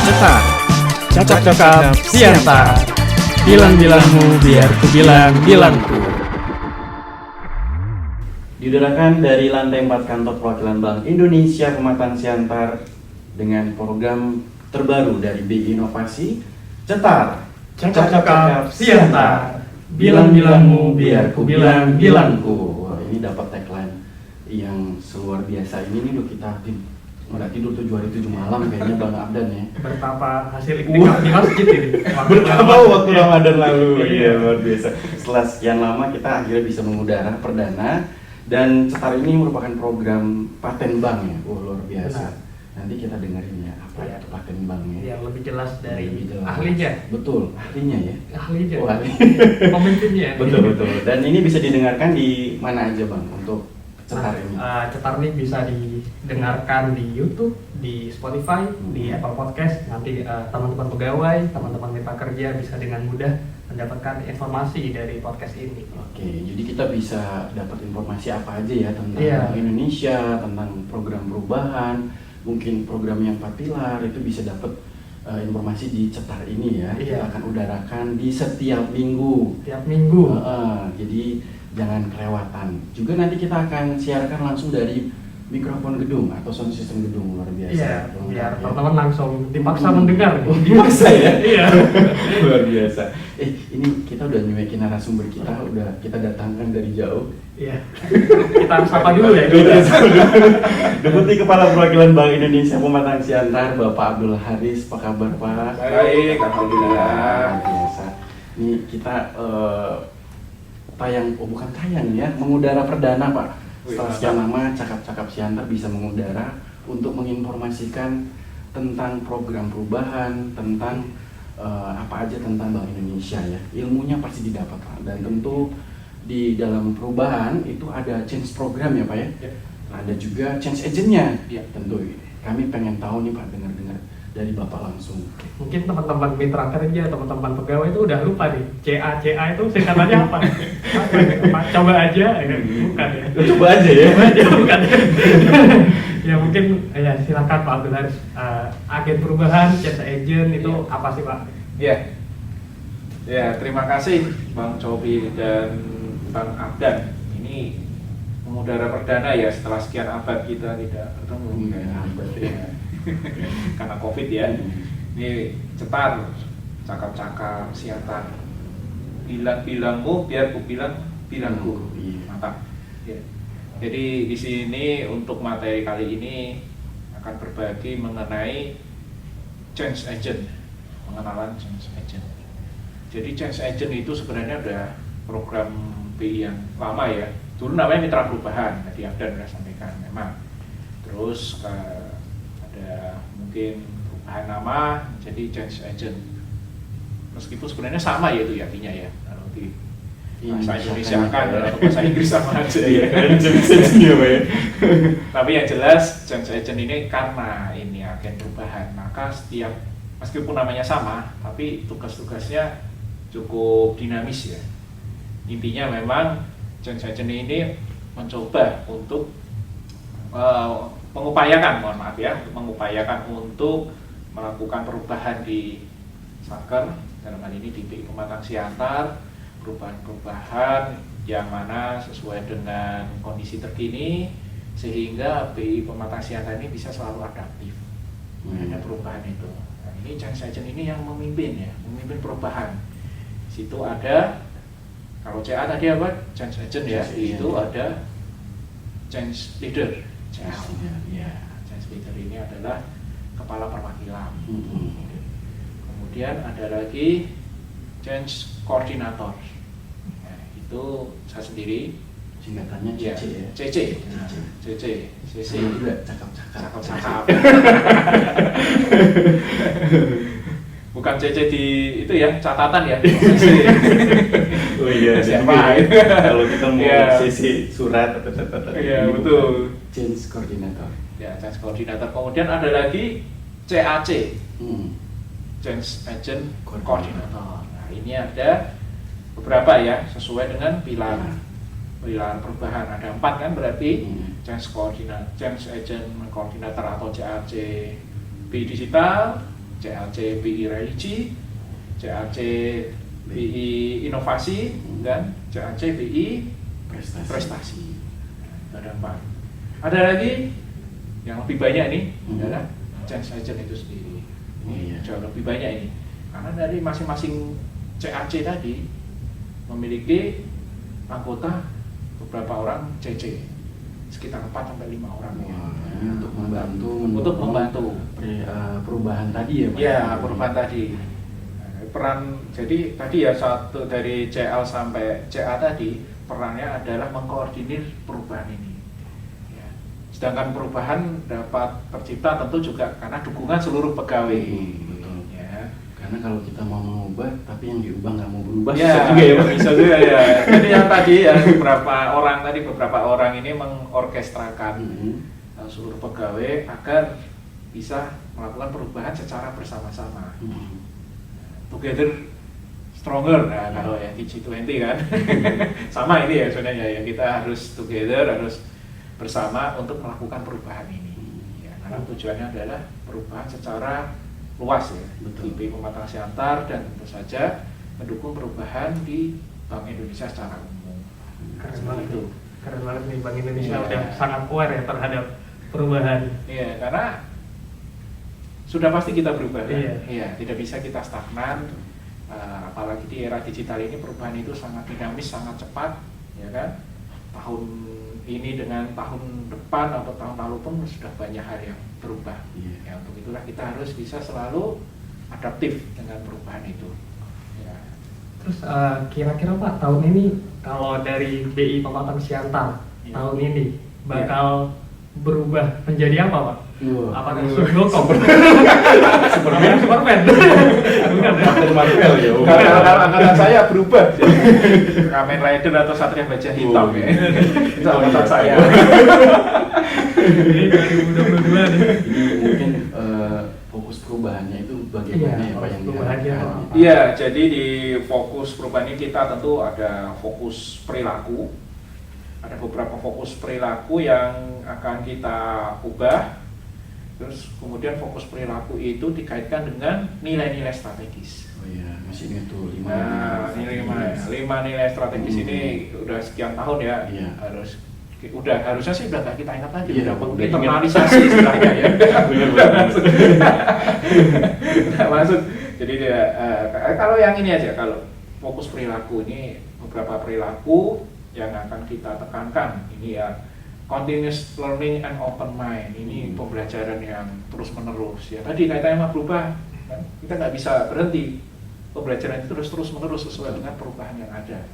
Cetar, cakap-cakap siantar. Bilang-bilangmu biar ku bilang-bilangku. Diudarakan dari lantai 4 kantor perwakilan Bank Indonesia Pematang Siantar dengan program terbaru dari BI Inovasi, Cetar, Cakap-cakap siantar. Bilang-bilangmu biar ku bilang-bilangku. Wah, ini dapat tagline yang luar biasa. Ini nih udah kita udah tidur 7 hari 7 malam kayaknya Bang Abdan ya. Betapa hasil iktikaf di masjid ini. Betapa waktu Ramadan lalu. Iya, luar biasa. Setelah sekian lama kita akhirnya bisa mengudara perdana, dan Cetar ini merupakan program paten bank ya. Wah, luar biasa. Benar. Nanti kita dengerin ya apa itu paten bank ya. Yang lebih jelas dari Lebih jelas. ahlinya. Betul, ahlinya ya. Ahlinya. Oh, ahli. Pemimpinnya. Betul. Dan ini bisa didengarkan di mana aja Bang untuk Cetar ini? Cetar ini bisa didengarkan di YouTube, di Spotify, di Apple Podcast. Nanti teman-teman pegawai, teman-teman mitra kerja bisa dengan mudah mendapatkan informasi dari podcast ini. Oke, jadi kita bisa dapat informasi apa aja ya tentang Iya. Bank Indonesia, tentang program perubahan, mungkin program yang 4 pilar itu bisa dapat informasi di Cetar ini ya. Iya. Kita akan udarakan di setiap minggu. Tiap minggu. Jadi jangan kelewatan. Juga nanti kita akan siarkan langsung dari mikrofon gedung atau sound system gedung, luar biasa. Iya, Lengkap biar ya. teman-teman langsung dipaksa mendengar. Oh, dipaksa ya? Iya. Luar biasa. Ini kita udah nyuekin narasumber kita, udah kita datangkan dari jauh. Iya. Kita sapa dulu ya. Deputi Kepala Perwakilan Bank Indonesia Pematang Siantar, Bapak Abdul Haris. Apa kabar Pak? Baik, alhamdulillah. Luar biasa. Ini kita bukan tayang ya, mengudara perdana Pak. Setelah sekian lama Cakap-Cakap Siantar bisa mengudara untuk menginformasikan tentang program perubahan, tentang apa aja tentang Bank Indonesia ya. Ilmunya pasti didapat Pak. Dan tentu di dalam perubahan itu ada change program ya Pak ya. Ya. Ada juga change agentnya. Ya. Tentu kami pengen tahu nih Pak, dengar-dengar dari Bapak langsung. Mungkin teman-teman mitra kerja, teman-teman pegawai itu udah lupa nih. CA itu singkatannya apa? Apa? Coba aja, ya. Bukan ya. Coba aja ya. Coba aja, bukan. Ya mungkin ya silakan Pak Abdul Haris. Agen perubahan, change agent itu apa sih Pak? Ya, terima kasih Bang Cobi dan Bang Abdan. Ini mengudara perdana ya setelah sekian abad kita tidak bertemu. Abad ya. Karena COVID ya. Ini Cetar, cakap-cakap siantar. Bilang-bilangmu biar ku bilang-bilangku. Iya. Mantap. Ya. Jadi di sini untuk materi kali ini akan berbagi mengenai change agent, pengenalan change agent. Jadi change agent itu sebenarnya udah program BI yang lama ya. Dulu namanya mitra perubahan, tadi Abdan sudah sampaikan memang. Terus ada mungkin perubahan nama jadi change agent. Meskipun sebenarnya sama ya itu ya artinya ya. Kalau di bahasa Indonesia kan atau bahasa Inggris sama aja ya. Tapi yang jelas change agent ini karena ini agen perubahan, maka setiap meskipun namanya sama, tapi tugas-tugasnya cukup dinamis ya. Intinya memang change agent ini mencoba untuk mengupayakan untuk melakukan perubahan di Satker, dalam hal ini di BI Pematang Siantar, perubahan-perubahan yang mana sesuai dengan kondisi terkini sehingga BI Pematang Siantar ini bisa selalu adaptif terhadap perubahan itu. Nah, ini change agent ini yang memimpin perubahan. Di situ ada, kalau CA tadi apa? Change agent ya, itu ada change leader. Change leader ini adalah kepala perwakilan. Kemudian ada lagi change coordinator. Nah, itu saya sendiri. Singkatannya CC ya. CC juga cakap-cakap. Bukan CC di itu ya, catatan ya. Oh iya, siapa? Kalau kita mau Iya. CC surat atau catatan. Iya, ini betul. bukan change coordinator. Ya, change coordinator. Kemudian ada lagi CAC, change agent coordinator. Nah, ini ada beberapa ya, sesuai dengan pilar perubahan. Ada 4 kan berarti change agent coordinator atau CAC. BI Digital, CLC BI Religi, CLC BI Inovasi, dan CLC BI Prestasi. Ada 4. Ada lagi yang lebih banyak nih adalah change agent itu sendiri. Jauh lebih banyak ini. Karena dari masing-masing CAC tadi memiliki anggota beberapa orang CC, sekitar 4-5 orang. Untuk membantu perubahan tadi ya Pak? Ya, perubahan tadi. Peran, jadi tadi ya satu dari CL sampai CA tadi, perannya adalah mengkoordinir perubahan ini. Ya. Sedangkan perubahan dapat tercipta tentu juga karena dukungan seluruh pegawai. Betul. Ya. Karena kalau kita mau mengubah, tapi yang diubah nggak mau berubah, Ya, bisa juga ya. Jadi yang tadi ya beberapa orang ini mengorkestrakan seluruh pegawai agar bisa melakukan perubahan secara bersama-sama. Together stronger, nah kalau ya di G20 kan sama ini ya sebenarnya ya, kita harus together, harus bersama untuk melakukan perubahan ini ya, karena tujuannya adalah perubahan secara luas ya. Betul. Di BI Pematang Siantar dan tentu saja mendukung perubahan di Bank Indonesia secara umum. Keren banget itu. Keren banget nih, Bank Indonesia Iya. udah sangat aware ya terhadap perubahan. Iya, karena sudah pasti kita berubah kan? Iya. Iya, tidak bisa kita stagnan. Apalagi di era digital ini perubahan itu sangat dinamis, sangat cepat, ya kan? Tahun ini dengan tahun depan atau tahun lalu pun sudah banyak hal yang berubah. Iya. Ya, untuk itulah kita harus bisa selalu adaptif dengan perubahan itu. Ya. Terus kira-kira Pak, tahun ini kalau dari BI Pematang Siantar Iya. tahun ini bakal berubah menjadi apa Pak? Apakah Sudokom? Superman? Bukan ya? Captain Marvel ya. Kalau angkatan saya berubah jadi Kamen Rider atau Satria Baja Hitam ya. Itu angkatan saya. Ini 2022 nih. Jadi mungkin fokus perubahannya itu bagaimana Iya, ya Pak yang perubahannya diharapkan? apa? Iya, jadi di fokus perubahan ini kita tentu ada fokus perilaku. Ada beberapa fokus perilaku yang akan kita ubah. Terus kemudian fokus perilaku itu dikaitkan dengan nilai-nilai strategis. Oh iya, masih ingat tuh 5 Nah, ini 5 nilai strategis ini udah sekian tahun ya. Iya. Harusnya sih udah gak kita ingat lagi, Iya, udah udah menginternalisasi istilahnya ya. Nggak masuk. Jadi kalau yang ini aja, kalau fokus perilaku ini beberapa perilaku yang akan kita tekankan. Ini ya continuous learning and open mind. Ini pembelajaran yang terus menerus ya. Tadi kaitannya sama berubah, kan? Kita nggak bisa berhenti. Pembelajaran itu terus menerus sesuai dengan perubahan yang ada.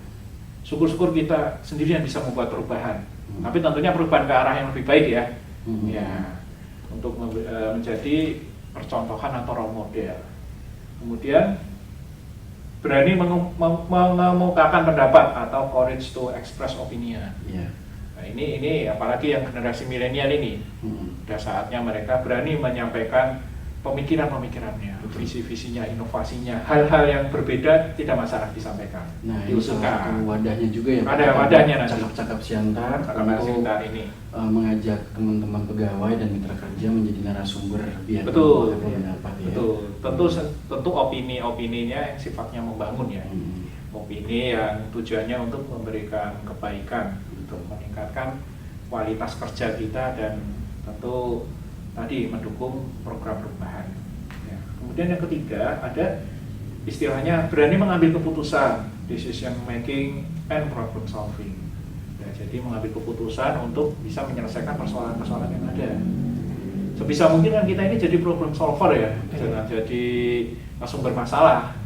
Syukur-syukur kita sendiri yang bisa membuat perubahan. Tapi tentunya perubahan ke arah yang lebih baik ya. Ya, untuk menjadi percontohan atau role model. Kemudian berani mengemukakan pendapat atau courage to express opinion. Iya. Nah, ini apalagi yang generasi milenial ini, udah saatnya mereka berani menyampaikan pemikiran-pemikirannya, visi-visinya, inovasinya, hal-hal yang berbeda tidak masalah disampaikan. Nah, ini salah satu wadahnya juga ya Pak. Ada wadahnya nanti. Cakap-cakap Siantar Cakap-cakap untuk Siantar ini. mengajak teman-teman pegawai dan mitra kerja menjadi narasumber biar Betul, mereka pendapat ya. betul. Tentu opini-opininya yang sifatnya membangun ya. Opini yang tujuannya untuk memberikan kebaikan, untuk meningkatkan kualitas kerja kita dan tentu tadi mendukung program perubahan. Ya. Kemudian yang ketiga ada istilahnya berani mengambil keputusan, decision making and problem solving. Ya, jadi mengambil keputusan untuk bisa menyelesaikan persoalan-persoalan yang ada. Sebisa mungkin kan kita ini jadi problem solver ya, jangan jadi sumber masalah,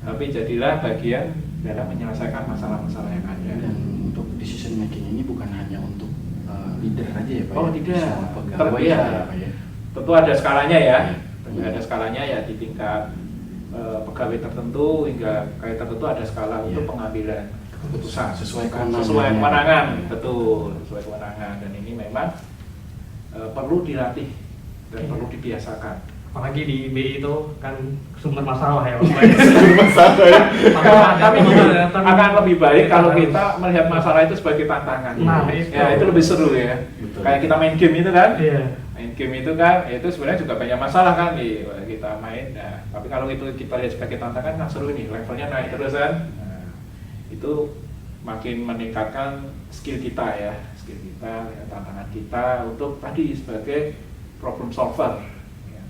tapi jadilah bagian dalam menyelesaikan masalah-masalah yang ada. Dan untuk decision making ini bukan hanya untuk leader aja ya Pak? Oh ya? tidak, Semua pegawai ya. juga ya Pak ya? Tentu ada skalanya ya, Iya. ada skalanya ya di tingkat pegawai tertentu hingga kayak tertentu ada skala untuk pengambilan keputusan Sesuai kewenangan, betul, sesuai kewenangan, dan ini memang perlu dilatih dan perlu dibiasakan. Apalagi di BI itu kan sumber masalah ya. Masalah ya. Tapi akan lebih baik kalau kita melihat masalah itu sebagai tantangan. Nah, Ya itu lebih seru ya. Betul. Kayak kita main game itu kan. Iya. main game itu kan itu sebenarnya juga banyak masalah kan di kita main. Nah, tapi kalau itu kita lihat sebagai tantangan, nah seru ini, levelnya naik terus kan. Nah, itu makin meningkatkan skill kita ya, tantangan kita untuk tadi sebagai problem solver. Ya.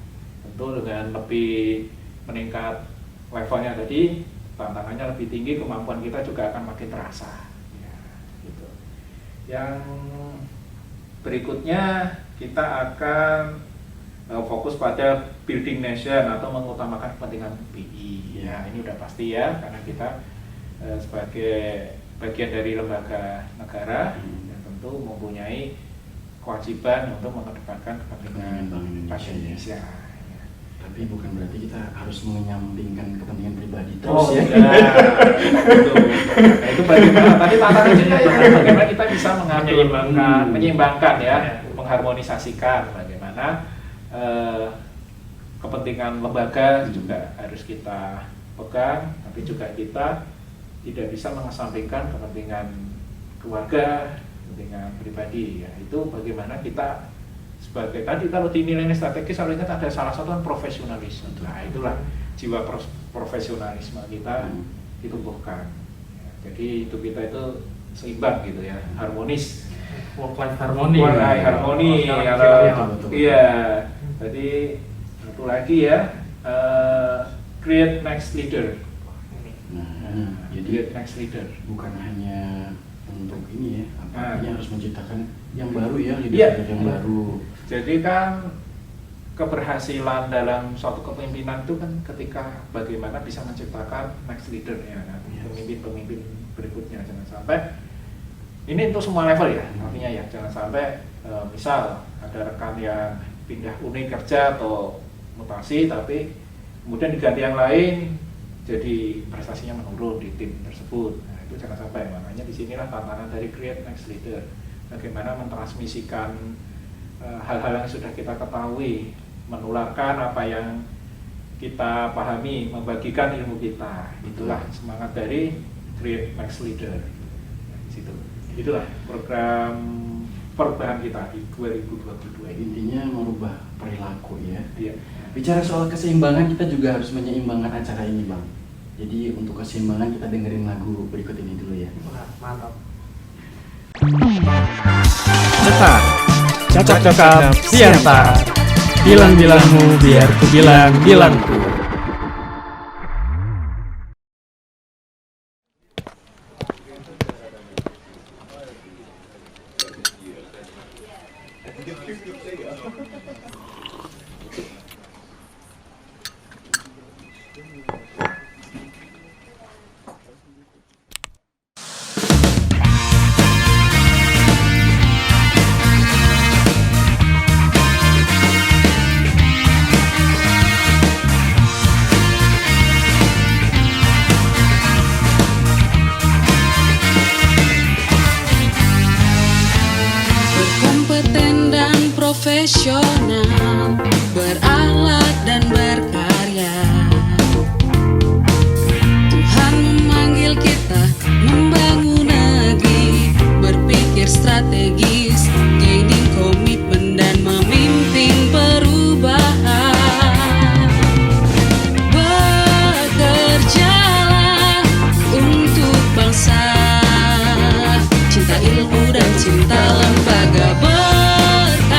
Tentu dengan lebih meningkat levelnya tadi, tantangannya lebih tinggi, kemampuan kita juga akan makin terasa. Ya, gitu. Yang berikutnya kita akan fokus pada building nation atau mengutamakan kepentingan BI. Ya, ini udah pasti ya, karena kita sebagai bagian dari lembaga negara yang tentu mempunyai kewajiban untuk mengedepankan kepentingan Bank Indonesia. Indonesia. Ya. Tapi bukan berarti kita harus menyampingkan kepentingan pribadi terus Oh ya. ya, itu. Nah, itu bagaimana tadi tantangannya ya, bagaimana kita bisa mengatur, menyeimbangkan ya, mengharmonisasikan bagaimana kepentingan lembaga juga harus kita pegang, tapi juga kita tidak bisa mengesampingkan kepentingan keluarga, kepentingan pribadi. Ya, itu bagaimana kita sebagai tadi kalau dinilai strategis harusnya ada salah satu kan profesionalisme. Nah, itulah jiwa profesionalisme kita ditumbuhkan. Ya, jadi hidup kita itu seimbang gitu ya, harmonis. Work life harmony. Work life harmony. Iya. Jadi satu lagi ya, create next leader. Jadi Create next leader. bukan hanya untuk ini ya, artinya harus menciptakan yang baru ya, Iya. yang baru. Jadi kan keberhasilan dalam suatu kepemimpinan itu kan ketika bagaimana bisa menciptakan next leader ya, kan? Pemimpin-pemimpin berikutnya. Jangan sampai ini untuk semua level ya, artinya ya jangan sampai misal ada rekan yang pindah unit kerja atau mutasi tapi kemudian diganti yang lain jadi prestasinya menurun di tim tersebut. Nah, itu jangan sampai, makanya disinilah tantangan dari create next leader, bagaimana mentransmisikan hal-hal yang sudah kita ketahui, menularkan apa yang kita pahami, membagikan ilmu kita. Itulah semangat dari create next leader. Nah, di situ. Itulah program perubahan kita di 2022 ini. Intinya merubah perilaku ya. Iya. Bicara soal keseimbangan, kita juga harus menyeimbangkan acara ini, Bang. Jadi untuk keseimbangan kita dengerin lagu berikut ini dulu ya. Wah, mantap. Cetak, cakap-cakap siantar. Bilang-bilangmu biar ku bilang bilangku. Berkompeten dan profesional, berahlak dan berkarya. Tuhan memanggil kita membangun negeri, berpikir strategis, gaining komitmen dan memimpin perubahan. Bekerjalah untuk bangsa, cinta ilmu dan cinta lembaga, berkaryalah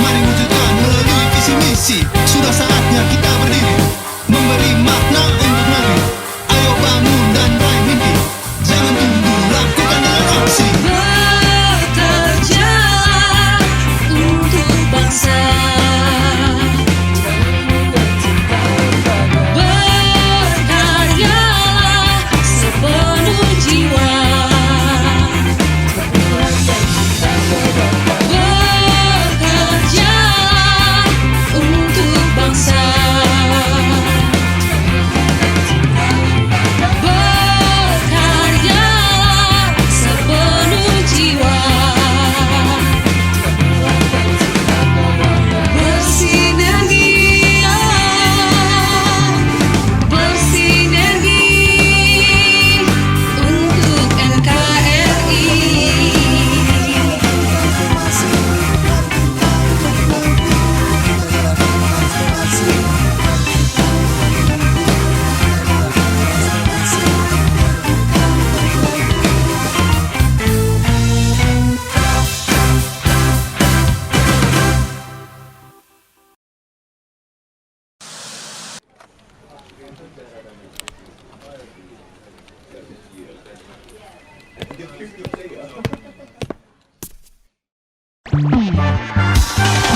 Mari wujudkan melalui visi misi. Sudah saatnya kita berdiri, memberi makna untuk negeri. Ayo bangun dan raih mimpi. Jangan tunggu, lakukan dengan aksi. Bekerja untuk bangsa. Berkaryalah sepenuh jiwa. Bekerjalah untuk bangsa. Berkaryalah sepenuh jiwa. Bersinergi, bersinergi untuk NKRI.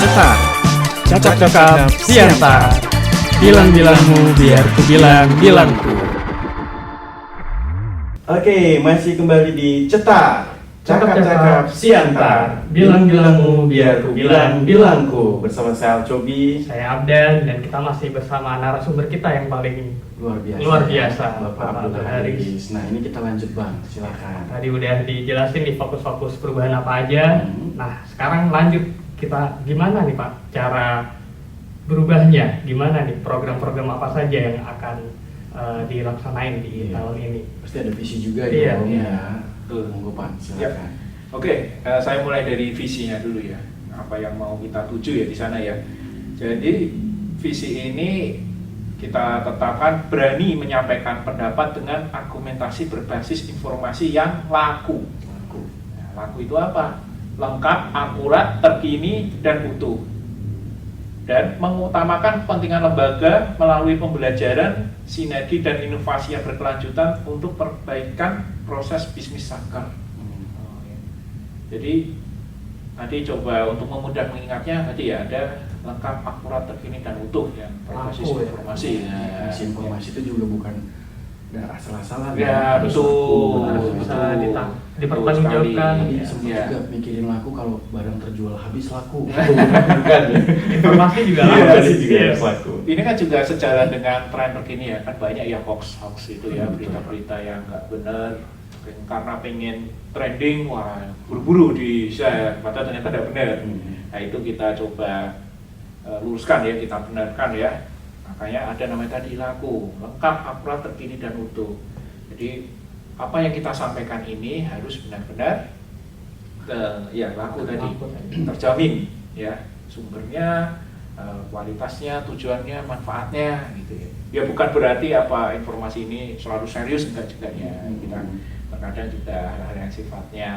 Cetar, cakap-cakap siantar. Bilang-bilangmu biar ku bilang-bilangku. Oke, masih kembali di Cetar, Cakap-cakap siantar. Bilang-bilangmu biar ku bilang-bilangku. Bersama saya Alcobi. Saya Abdan dan kita masih bersama narasumber kita yang paling Luar biasa. Bapak Bapak Abdul Abdul Haris. Nah, ini kita lanjut Bang, silakan. Tadi udah dijelasin di fokus-fokus perubahan apa aja. Nah, sekarang lanjut kita gimana nih Pak cara berubahnya? Gimana nih program-program apa saja yang akan dilaksanain di Iya. tahun ini? Pasti ada visi juga Iya, dong iya. ya. Betul. Monggo Pak, silakan. Oke, saya mulai dari visinya dulu ya. Apa yang mau kita tuju ya di sana ya. Jadi visi ini kita tetapkan berani menyampaikan pendapat dengan argumentasi berbasis informasi yang laku. Nah, laku itu apa? Lengkap, akurat, terkini, dan utuh. Dan mengutamakan kepentingan lembaga melalui pembelajaran, sinergi, dan inovasi yang berkelanjutan untuk perbaikan proses bisnis Saker. Jadi tadi coba untuk memudah mengingatnya tadi ya ada lengkap, akurat, terkini, dan utuh ya berbasis Laku, ya. informasi. Informasi informasi itu juga bukan asal-asalan. Ya, Harus betul. laku, benar. Bisa Betul. dipertanggungjawabkan. Tapi Iya. sempat Iya. juga mikirin laku kalau barang terjual habis laku. Informasi juga Iya, laku. sih juga Iya. harus laku. Ini kan juga sejalan dengan tren terkini ya, kan banyak ya hoax itu ya, Betul. berita-berita yang nggak benar karena pengen trending, wah buru-buru di share, padahal ternyata tidak benar. Nah itu kita coba luruskan ya, kita benarkan ya. Makanya ada namanya tadi laku, lengkap, akurat, terkini, dan utuh. Jadi apa yang kita sampaikan ini harus benar-benar ya laku tadi, terjamin ya sumbernya, kualitasnya, tujuannya, manfaatnya gitu ya. Ya bukan berarti apa informasi ini selalu serius, enggak juga ya. Kita terkadang juga hal-hal yang sifatnya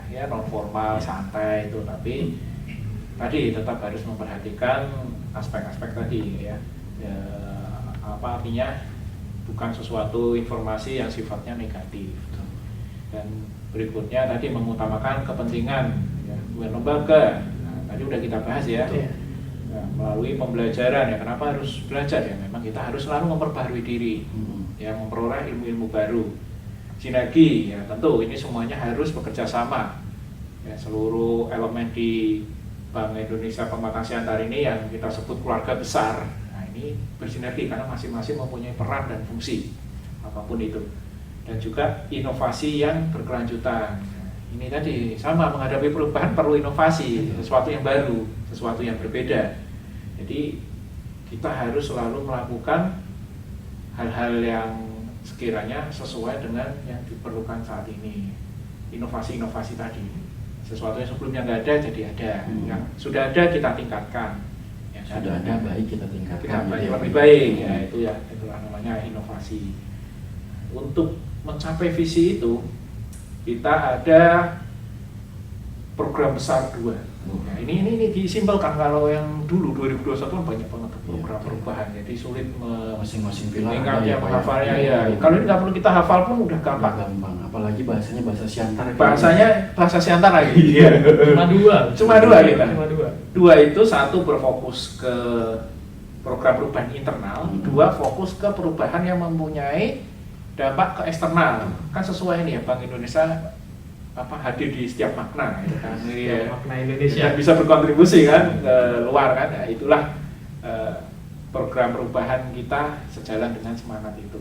ya non formal, santai itu, tapi tadi tetap harus memperhatikan aspek-aspek tadi ya. Apa artinya bukan sesuatu informasi yang sifatnya negatif. Dan berikutnya tadi mengutamakan kepentingan ya, lembaga. Nah, tadi udah kita bahas ya. Iya. Nah, melalui pembelajaran ya, kenapa harus belajar ya? Memang kita harus selalu memperbaharui diri, ya memperoleh ilmu-ilmu baru. Sinergi ya, tentu ini semuanya harus bekerja sama. Ya, seluruh elemen di Bank Indonesia Pematang Siantar ini yang kita sebut keluarga besar. Nah, ini bersinergi karena masing-masing mempunyai peran dan fungsi apapun itu. Dan juga inovasi yang berkelanjutan. Nah, ini tadi sama, menghadapi perubahan perlu inovasi, sesuatu yang baru, sesuatu yang berbeda. Jadi kita harus selalu melakukan hal-hal yang sekiranya sesuai dengan yang diperlukan saat ini. Inovasi-inovasi tadi, sesuatu yang sebelumnya nggak ada jadi ada, yang sudah ada kita tingkatkan. Ya, kan? Sudah ada baik kita tingkatkan. Kita gitu ya. lebih baik, ya itu ya, itulah namanya inovasi. Untuk mencapai visi itu kita ada program besar dua Ya, ini disimpelkan. Kalau yang dulu 2021 kan banyak banget program Iya. perubahan, jadi sulit Masing-masing pilar mengingatnya, Pak, menghafalnya ya. Iya. Kalau ini nggak perlu kita hafal pun udah gampang. Gampang, apalagi bahasanya bahasa Siantar. Bahasanya bahasa Siantar lagi. Iya. Cuma dua. Cuma dua kita. Cuma dua. Dua itu, satu berfokus ke program perubahan internal, dua fokus ke perubahan yang mempunyai dampak ke eksternal. Kan sesuai nih ya, Bank Indonesia hadir di setiap makna gitu kan. Setiap makna Indonesia. Dan bisa berkontribusi kan ke luar kan. Ya, itulah program perubahan kita sejalan dengan semangat itu.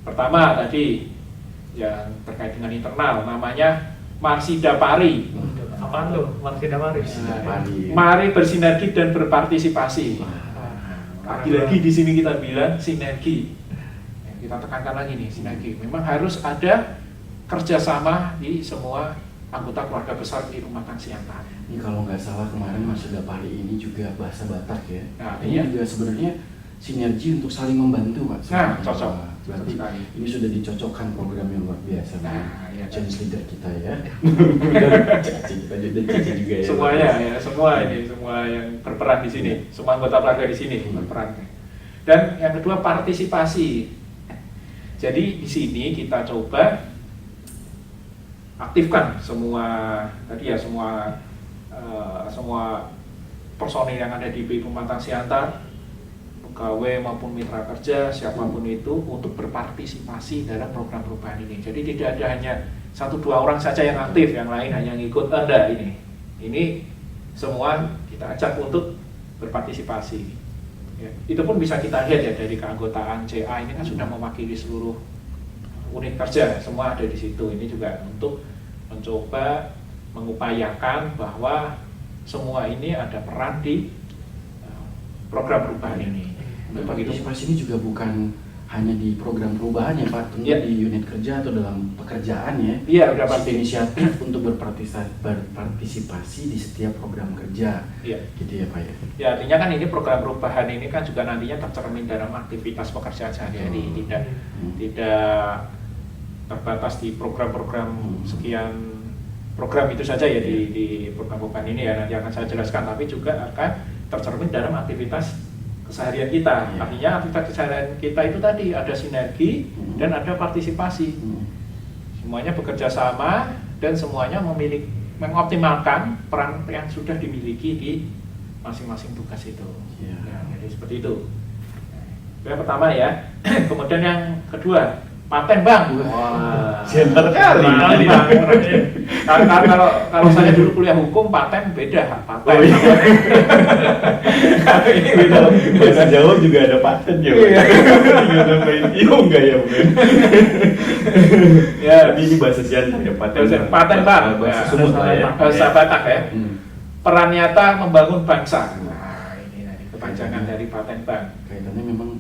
Pertama tadi yang terkait dengan internal, namanya Marsida Pari. Apaan tuh? Marsida Pari. Mari bersinergi dan berpartisipasi. Wah. Lagi-lagi di sini kita bilang sinergi. Ya, kita tekankan lagi nih, sinergi. Memang harus ada kerjasama di semua anggota keluarga besar di rumah tangga Siantar. Ini kalau nggak salah kemarin Mas Dapari ini juga bahasa Batak ya. Nah, ini iya. juga sebenarnya sinergi untuk saling membantu Pak. Nah, cocok. Wah, berarti Cocok sekali. ini sudah dicocokkan program yang luar biasa. Nah, iya. Change leader kita ya. Cici kita juga, Cici juga ya. Semuanya ya, semua yang berperan di sini, semua anggota keluarga di sini berperan. Dan yang kedua, partisipasi. Jadi di sini kita coba aktifkan semua personil yang ada di BI Pematang Siantar, pegawai maupun mitra kerja, siapapun itu, untuk berpartisipasi dalam program perubahan ini. Jadi tidak ada hanya 1-2 orang saja yang aktif, yang lain hanya ngikut. Enggak, ini semua kita ajak untuk berpartisipasi. Ya, itu pun bisa kita lihat ya dari keanggotaan CA ini kan sudah mewakili seluruh unit kerja, semua ada di situ. Ini juga untuk mencoba mengupayakan bahwa semua ini ada peran di program perubahan ini. Partisipasi ini juga bukan hanya di program perubahan ya Pak, tentu Ya. di unit kerja atau dalam pekerjaan ya. Iya, udah Pasti pasti. inisiatif untuk berpartisipasi di setiap program kerja. Iya. Gitu ya Pak ya. Ya, artinya kan ini program perubahan ini kan juga nantinya tercermin dalam aktivitas pekerjaan sehari-hari, tidak terbatas di program-program sekian program itu saja ya di program perubahan ini ya, nanti akan saya jelaskan, tapi juga akan tercermin dalam aktivitas keseharian kita. Iya. Artinya aktivitas keseharian kita itu tadi ada sinergi dan ada partisipasi. Semuanya bekerja sama dan semuanya mengoptimalkan peran yang sudah dimiliki di masing-masing tugas itu. Iya. Ya, jadi seperti itu. Yang pertama ya. Kemudian yang kedua, paten Bang. Wah, Siantar kali. kali. Kalau saya dulu kuliah hukum, paten beda. Paten. Oh, iya. Ini beda. Bahasa Jawa juga ada paten ya Pak. Iya. Iya enggak ya bukan? Ya, Tapi ini bahasa Siantar ya paten. paten Bang. Bahasa Ya, Sumut lah ya. Bahasa Batak ya. Hmm. Peran nyata membangun bangsa. Nah, ini tadi kepanjangan dari paten Bang. Kaitannya memang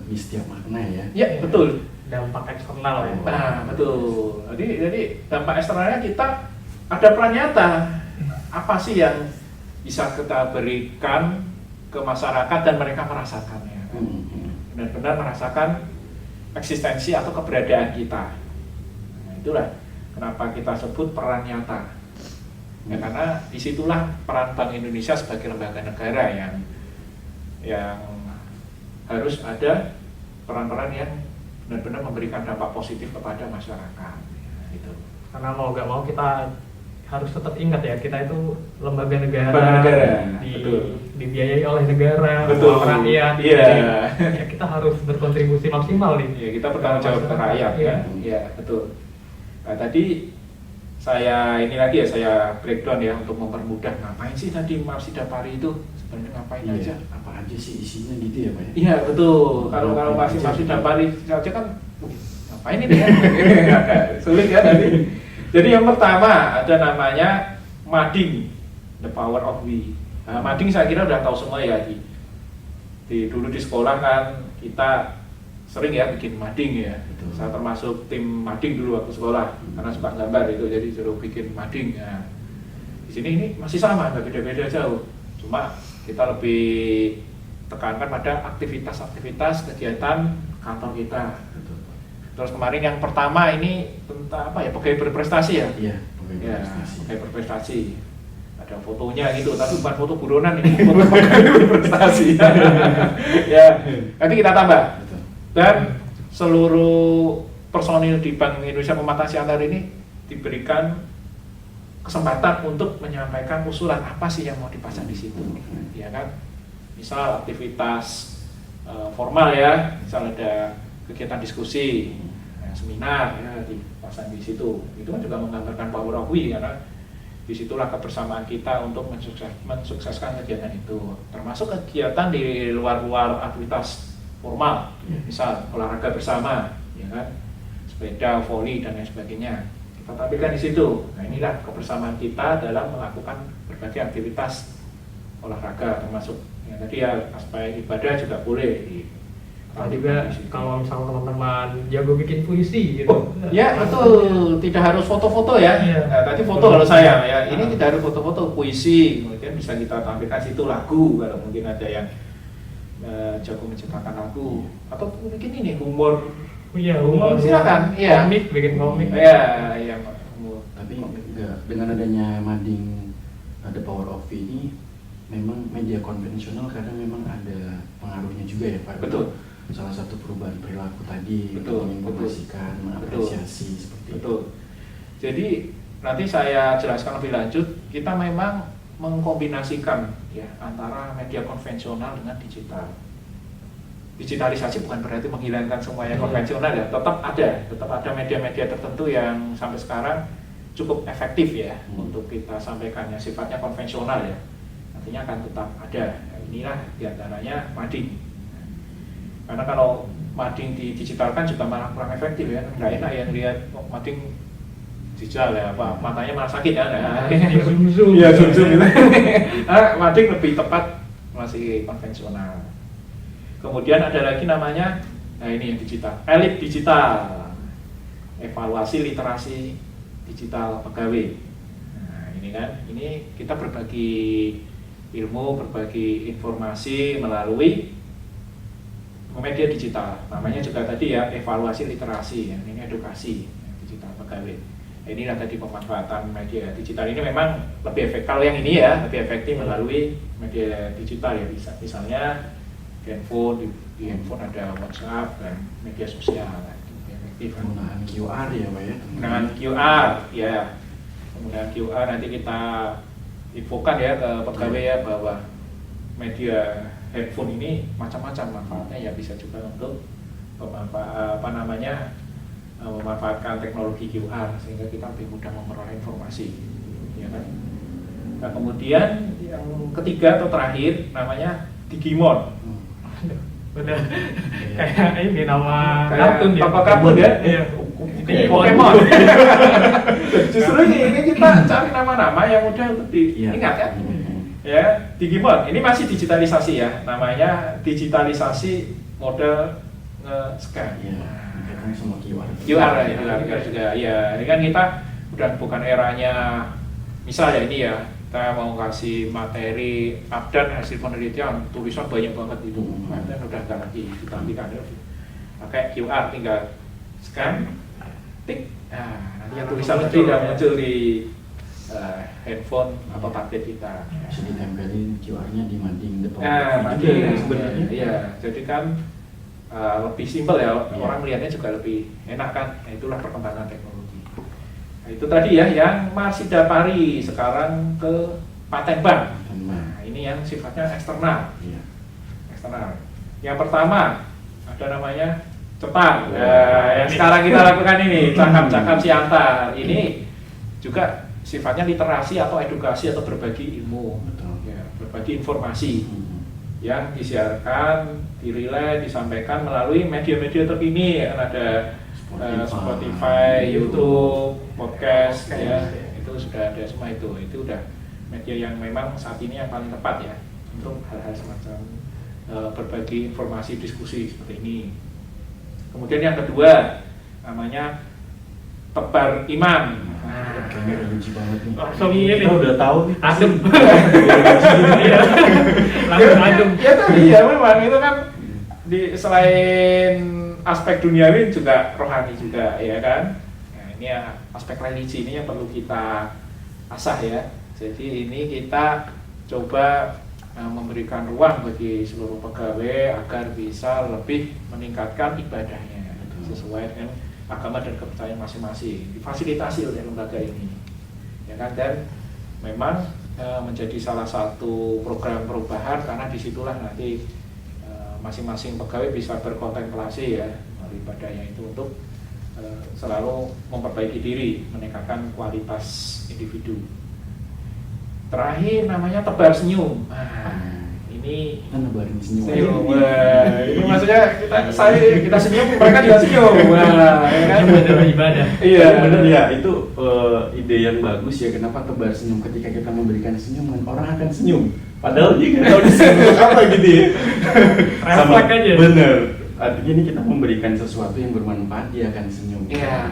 di setiap makna ya. Ya, betul. Dampak eksternal ya. Nah, betul. Jadi dampak eksternalnya kita ada peran nyata. Apa sih yang bisa kita berikan ke masyarakat dan mereka merasakannya? Benar-benar merasakan eksistensi atau keberadaan kita. Nah, itulah kenapa kita sebut peran nyata. Ya, karena disitulah peran Bank Indonesia sebagai lembaga negara yang harus ada peran-peran yang benar-benar memberikan dampak positif kepada masyarakat. Ya, gitu. Karena mau nggak mau kita harus tetap ingat ya, kita itu lembaga negara, Lembaga negara, betul. dibiayai oleh negara, Betul. oleh rakyat. Iya. Jadi, ya kita harus berkontribusi maksimal nih. Ya, kita bertanggung jawab ke rakyat Iya. kan. Iya, betul. Nah, tadi saya breakdown ya untuk mempermudah, ngapain sih tadi Marsida Pari itu sebenarnya ngapain aja? Apa aja sih isinya gitu ya Pak ya? Iya, betul. Kalau Marsida Pari saja kan ngapain ini ya? Agak sulit ya tadi. Jadi yang pertama ada namanya Mading, The Power of We. Nah, Mading saya kira udah tahu semua ya dulu di sekolah kan kita sering ya bikin mading ya. Betul. Saya termasuk tim mading dulu waktu sekolah karena suka gambar itu, jadi suruh bikin mading. Nah, di sini ini masih sama, nggak beda-beda jauh. Cuma kita lebih tekankan pada aktivitas-aktivitas kegiatan kantor kita. Betul. Terus kemarin yang pertama ini tentang apa ya, pegawai berprestasi ya. Iya, Ya, prestasi. pegawai berprestasi. ada fotonya gitu, tapi bukan foto buronan ini, foto prestasi. Ya, nanti kita tambah. Betul. Dan seluruh personil di Bank Indonesia Pematang Siantar ini diberikan kesempatan untuk menyampaikan usulan apa sih yang mau dipasang di situ, ya kan? Misal aktivitas formal ya, misal ada kegiatan diskusi, seminar ya dipasang di situ. Itu kan juga menggambarkan power of we, karena disitulah kebersamaan kita untuk mensukseskan kegiatan itu, termasuk kegiatan di luar aktivitas formal, misal olahraga bersama, ya kan, sepeda, voli dan lain sebagainya. Kita tampilkan di situ. Nah, inilah kebersamaan kita dalam melakukan berbagai aktivitas olahraga, termasuk ya, tadi ya aspek ibadah juga boleh. Nah, juga kalau misalnya teman-teman jago bikin puisi gitu. Oh, ya betul, tidak harus foto-foto ya. Iya. Nah, tadi foto kalau saya ya, ini tidak harus foto-foto, puisi, kemudian bisa kita tampilkan situ lagu kalau mungkin ada yang jago menciptakan lagu, atau mungkin ini humor. Iya, Humor, silakan. Iya. Komik, bikin komik. Ya, ya humor. Tapi enggak, dengan adanya Mading The Power of ini memang media konvensional kadang memang ada pengaruhnya juga ya Pak. Betul. Salah satu perubahan perilaku tadi, Betul, menginformasikan, mengapresiasi seperti itu. Betul. Jadi nanti saya jelaskan lebih lanjut. Kita memang mengkombinasikan ya antara media konvensional dengan digital. Digitalisasi bukan berarti menghilangkan semua yang konvensional ya. Tetap ada media-media tertentu yang sampai sekarang cukup efektif ya untuk kita sampaikan, yang sifatnya konvensional ya. Nantinya akan tetap ada. Nah, inilah diantaranya Mading. Karena kalau Mading didigitalkan juga malah kurang efektif ya, nggak enak ya lihat Mading digital ya, apa matanya malah sakit ya. Nah, Zoom. iya zoom gitu. Nah, Mading lebih tepat masih konvensional. Kemudian ada lagi namanya, nah ini yang digital, elit digital, evaluasi literasi digital pegawai. Nah ini kan, ini kita berbagi ilmu, berbagi informasi melalui media digital. Namanya juga tadi ya evaluasi literasi, yang ini edukasi digital pegawai. Inilah tadi pemanfaatan media digital ini memang lebih efektif. Kalau yang ini ya lebih efektif melalui media digital ya, bisa misalnya handphone, di handphone ada WhatsApp dan media sosial. Lebih efektif. Penggunaan QR ya Pak ya. Dengan QR ya, penggunaan QR nanti kita infokan ya ke pegawai ya bahwa media handphone ini macam-macam manfaatnya ya, bisa juga untuk memanfaatkan teknologi QR sehingga kita lebih mudah memperoleh informasi, ya kan. Nah kemudian yang ketiga atau terakhir namanya Digimon. Udah kayak ini nama Kayak kartun ya. Papa kartun ya? Iya. Pokemon. Justru ini kita cari nama-nama yang mudah untuk diingat kan. Ya, Digimon. Ini masih digitalisasi ya. Namanya digitalisasi model nge-scan. Iya, kan semua QR. QR juga. Ya, ini kan kita udah bukan eranya, misal ya ini ya, kita mau kasih materi update hasil penelitian, tulisan banyak banget itu. Kan udah nggak lagi ditampilkan, pakai QR tinggal scan, tik, nah nanti yang tulisan itu udah muncul di handphone atau tablet kita. Bisa ditempelin QR-nya di Mading The Power Nah, of juga ya sebenarnya. Iya, jadi kan lebih simpel ya, orang melihatnya juga lebih enak kan. Nah, itulah perkembangan teknologi. Nah, itu tadi ya yang Marsidapari, sekarang ke Patenbank. Nah, ini yang sifatnya eksternal. Iya. Eksternal. Yang pertama ada namanya Cepat. Yang sekarang kita lakukan ini Cakap-Cakap Siantar. Ini juga sifatnya literasi atau edukasi atau berbagi ilmu. Betul. Ya, berbagi informasi yang disiarkan, dirilai, disampaikan melalui media-media terkini. Kan ada Spotify, YouTube, podcast, ya, itu sudah ada semua itu. Itu udah media yang memang saat ini yang paling tepat ya untuk hal-hal semacam berbagi informasi, diskusi seperti ini. Kemudian yang kedua namanya Tebar Iman. Kayaknya udah lucu banget nih. Langsung ini. Kita udah tahu nih. Adem. Langsung adem. Ya tadi ya memang itu kan selain aspek duniawi juga rohani juga ya kan. Nah, ini ya aspek religi ini yang perlu kita asah ya Jadi ini kita coba memberikan ruang bagi seluruh pegawai agar bisa lebih meningkatkan ibadahnya sesuai dengan agama dan kepercayaan masing-masing, difasilitasi oleh lembaga ini, ya kan? Dan memang menjadi salah satu program perubahan karena disitulah nanti masing-masing pegawai bisa berkontemplasi ya melalui ibadahnya itu untuk selalu memperbaiki diri, meningkatkan kualitas individu. Terakhir namanya tebar senyum. Ini Kita nebarin senyum. Ini maksudnya kita senyum, mereka juga senyum. Wah, ya kan? Adalah ibadah. Iya, Bener ya, itu ide yang bagus ya. Kenapa tebar senyum? Ketika kita memberikan senyuman, orang akan senyum. Padahal dia nggak tahu disenyum untuk apa gitu ya. Refleks aja. Bener. Artinya ini kita memberikan sesuatu yang bermanfaat, dia akan senyum. Iya.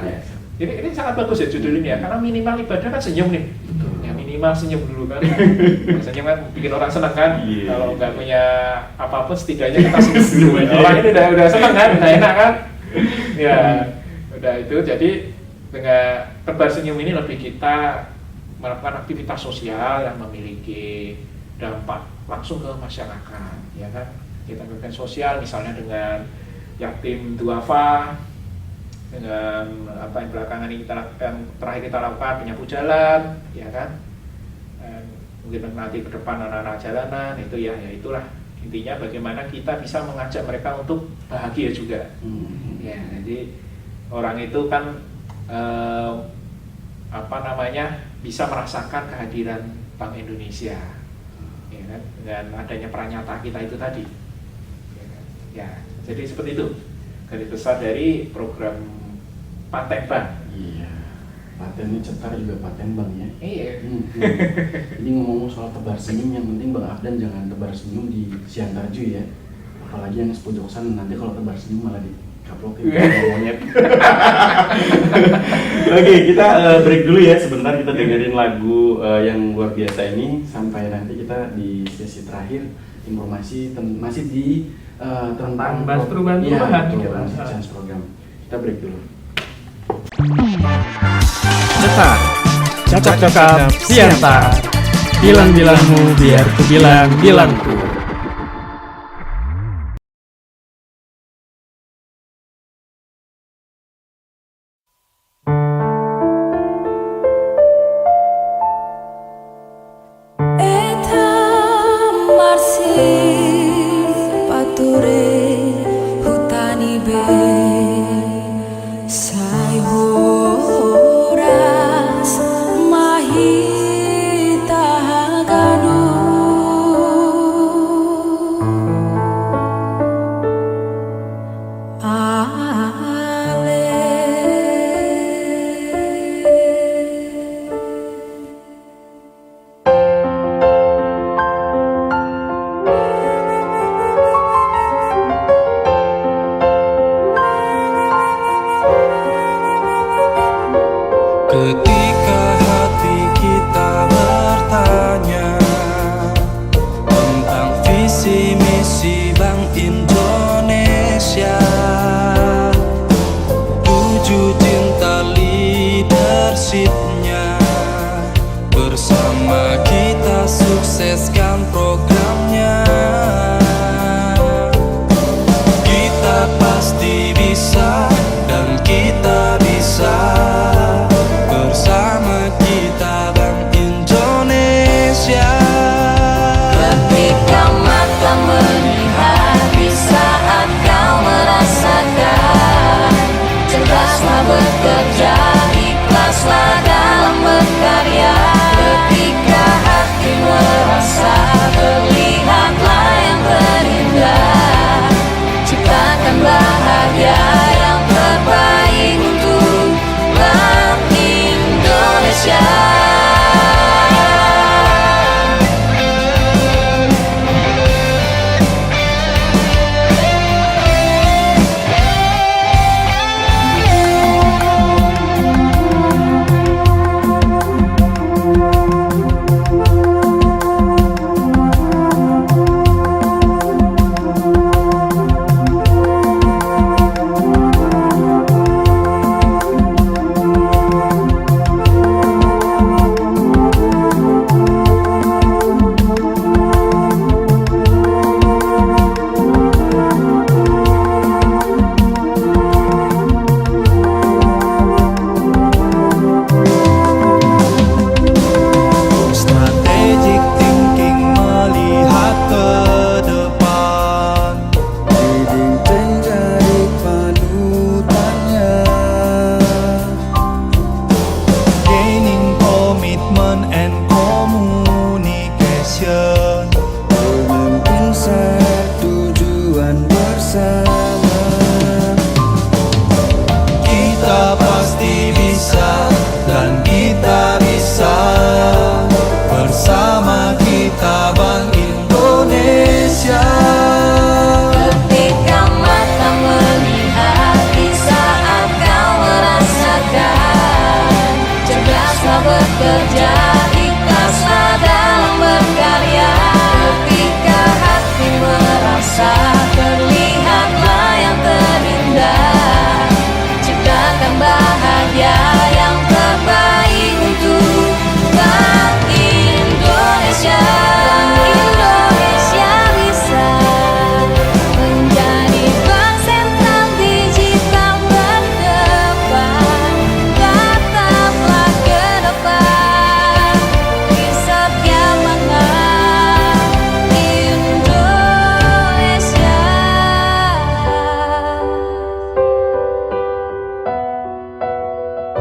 Ini sangat bagus ya judul ini ya, karena minimal ibadah kan senyum nih. Betul. Ya minimal senyum dulu kan. Senyum kan bikin orang senang kan. Iya. Kalau nggak punya apapun setidaknya kita senyum dulu. Orang ini udah senang kan, udah enak kan. Ya, udah itu. Jadi dengan tebar senyum ini lebih kita melakukan aktivitas sosial yang memiliki dampak langsung ke masyarakat, ya kan? Kita melakukan sosial misalnya dengan yatim duafa, dengan apa yang belakangan ini yang terakhir kita lakukan penyapu jalan, ya kan? Dan mungkin nanti ke depan anak-anak jalanan itu ya itulah intinya bagaimana kita bisa mengajak mereka untuk bahagia juga. Ya, jadi orang itu kan bisa merasakan kehadiran Bank Indonesia, ya kan? Dengan adanya Pranyata kita itu tadi, ya, kan? Ya, jadi seperti itu garis besar dari program Paten Bank. Iya. Paten ini cetar juga paten Bang ya. Iya. Ini ngomong soal tebar senyum, yang penting Bang Afdan jangan tebar senyum di Siantarju ya. Apalagi yang sepojok sana, nanti kalau tebar senyum malah dikaplokin monyet. Oke, kita break dulu ya sebentar, kita dengerin lagu yang luar biasa ini sampai nanti kita di sesi terakhir informasi masih di tentang bahas perubahan iya, gitu. chance program. Kita break dulu. Cetar, cakap-cakap siantar. Bilang-bilangmu biar ku bilang-bilangku. Eta marsi pature hutani be sai horas mahita ganu Ketika hati kita bertanya tentang visi misi Bank Indonesia, tujuh cinta leadershipnya, bersama kita sukseskan programnya. Kita pasti bisa dan kita bisa. Bersama kita Bank Indonesia. ketika mata melihat bisa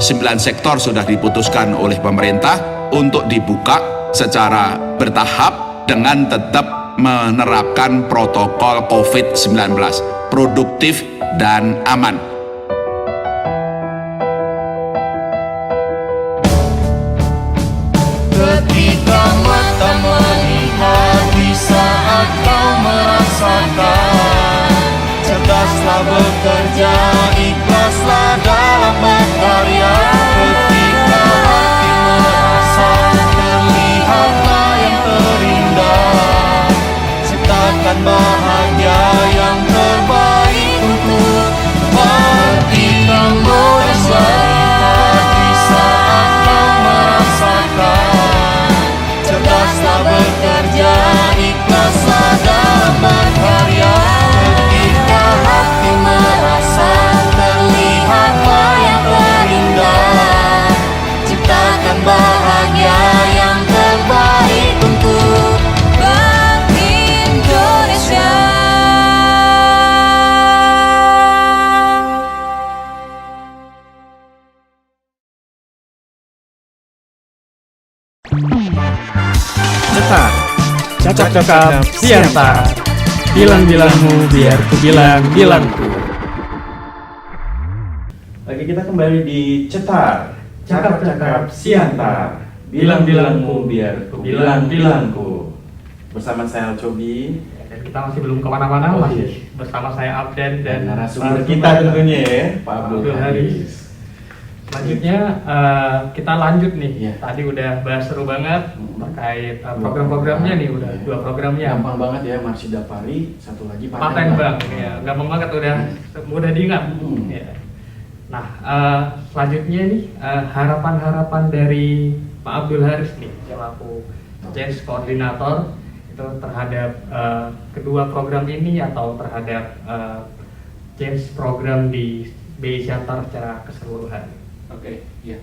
9 sektor sudah diputuskan oleh pemerintah untuk dibuka secara bertahap dengan tetap menerapkan protokol COVID-19, produktif dan aman. Ketika mata melihat, di saat kau merasakan, cerdaslah bekerja, ikhlaslah dalam berkarya. Ketika hati merasa, terlihatlah yang terindah, ciptakan bahagia yang terbaik untuk hati kamu dan melihat, di saat kau merasakan, cerdaslah bekerja, ikhlaslah dalam berkarya. Ketika hati merasa, terlihatlah yang terindah, ciptakan bahagia yang terbaik untuk Bank Indonesia. Cetar, cakap-cakap siantar. Bilang-bilangmu biar ku bilang bilangku. Lagi kita kembali di Cetar, cakap-cakap siantar. Bilang-bilangmu biar ku bilang bilangku. Bersama saya Alcobi Dan kita masih belum kemana-mana, Oh, masih iya. bersama saya Abden dan dan narasumber kita tentunya ya, Pak Abdul Abdul Haris. Haris. Selanjutnya kita lanjut nih. Iya. Tadi udah bahas seru banget Hmm. terkait program-programnya nih, udah Iya. 2 programnya. Gampang banget ya, Marsida Pari, satu lagi Paten Bank, ya, gampang banget, udah mudah diingat. Hmm. Ya. Nah, selanjutnya nih harapan-harapan dari Pak Abdul Haris nih selaku Change Koordinator itu terhadap kedua program ini atau terhadap Change program di BI Siantar secara keseluruhan. Oke, ya.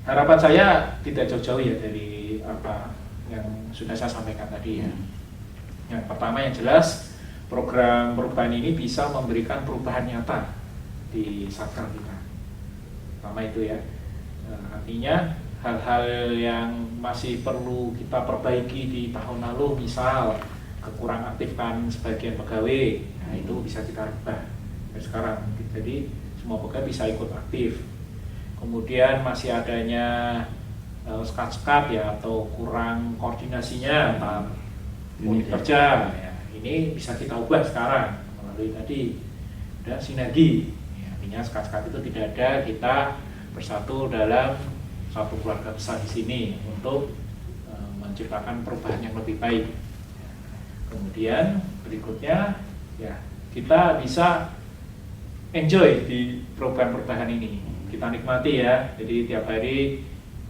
Harapan saya tidak jauh-jauh ya dari apa yang sudah saya sampaikan tadi ya. Yang pertama yang jelas, program perubahan ini bisa memberikan perubahan nyata di satker kita. Pertama itu ya. Artinya hal-hal yang masih perlu kita perbaiki di tahun lalu, misal kekurang aktifkan sebagian pegawai, nah itu bisa kita rubah dari sekarang. Jadi semua pegawai bisa ikut aktif. Kemudian masih adanya sekat-sekat ya atau kurang koordinasinya antar unit kerja ya, ini bisa kita ubah sekarang melalui tadi ada sinergi ya, artinya sekat-sekat itu tidak ada, kita bersatu dalam satu keluarga besar di sini untuk menciptakan perubahan yang lebih baik. Kemudian berikutnya ya kita bisa enjoy di program perubahan ini, kita nikmati ya, jadi tiap hari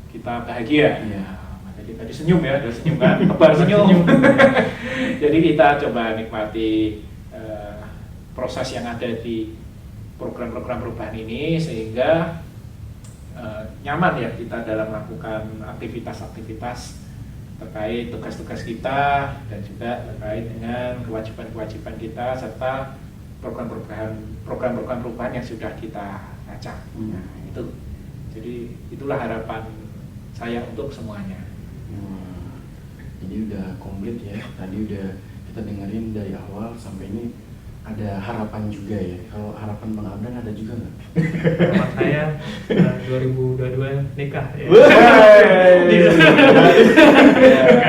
kita bahagia. Iya. Jadi tadi senyum ya, ada senyum kan, tebar senyum. Jadi kita coba nikmati proses yang ada di program-program perubahan ini sehingga nyaman ya kita dalam melakukan aktivitas-aktivitas terkait tugas-tugas kita dan juga terkait dengan kewajiban-kewajiban kita serta program-program perubahan yang sudah kita acak. Nah, itu. Jadi itulah harapan saya untuk semuanya. Jadi udah komplit ya. Tadi udah kita dengerin dari awal sampai ini ada harapan juga ya. Kalau harapan Bang Abdan ada juga nggak? Harapan saya 2022 nikah ya.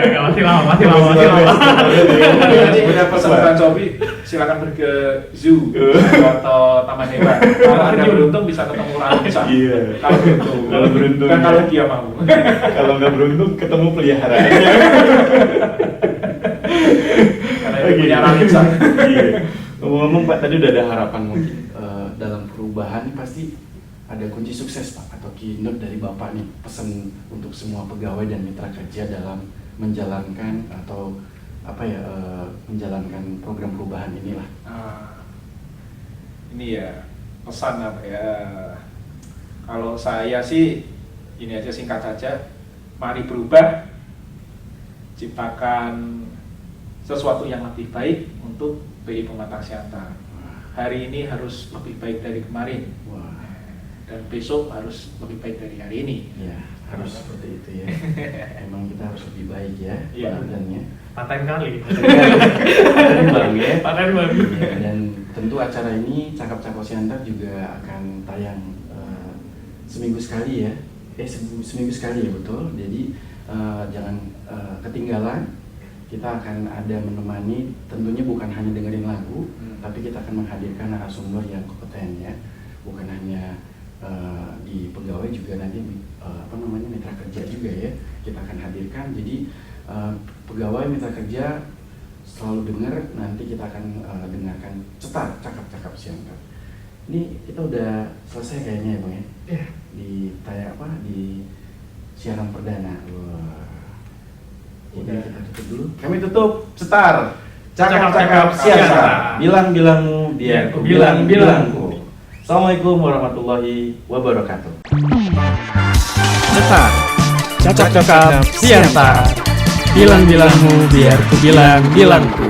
Nggak, masih lama. Jadi udah pesan Bang Cobi, silakan pergi ke zoo atau taman hewan. Kalau Anda beruntung bisa ketemu raksasa. Iya. Kalau beruntung. Dan kalau dia mau. Kalau nggak beruntung ketemu peliharaannya. Karena dia punya raksasa. Iya. Ngomong-ngomong Pak, tadi udah ada harapan mungkin dalam perubahan ini pasti ada kunci sukses Pak atau keynote dari Bapak nih, pesan untuk semua pegawai dan mitra kerja dalam menjalankan atau menjalankan program perubahan inilah. Ini ya pesan apa ya? Kalau saya sih ini aja singkat saja, mari berubah, ciptakan sesuatu yang lebih baik untuk BI Pematang Siantar. Hari ini harus lebih baik dari kemarin. dan besok harus lebih baik dari hari ini. Ya, harus seperti itu ya. Emang kita harus lebih baik ya, Iya. dan ya. Paten kali. Paten bang ya. Paten bang. Ya, dan tentu acara ini Cakap-Cakap Siantar juga akan tayang seminggu sekali ya. Seminggu sekali ya, betul. Jadi jangan ketinggalan. Kita akan ada menemani, tentunya bukan hanya dengerin lagu, tapi kita akan menghadirkan narasumber yang kompeten ya. Bukan hanya di pegawai, juga nanti mitra kerja juga ya. Kita akan hadirkan. Jadi pegawai mitra kerja selalu dengar, nanti kita akan dengarkan cetar Cakap-Cakap Siantar. Ini kita udah selesai kayaknya ya Bang ya? Iya. Di siaran perdana. Wah. Jadi Udah. kita tutup dulu. Kami tutup cetar Cakap-Cakap Siantar. Bilang-bilangmu biar ku bilang-bilangku. Assalamualaikum warahmatullahi wabarakatuh. Cetar, cakap-cakap Siantar. Bilang-bilangmu biar ku bilang-bilangku.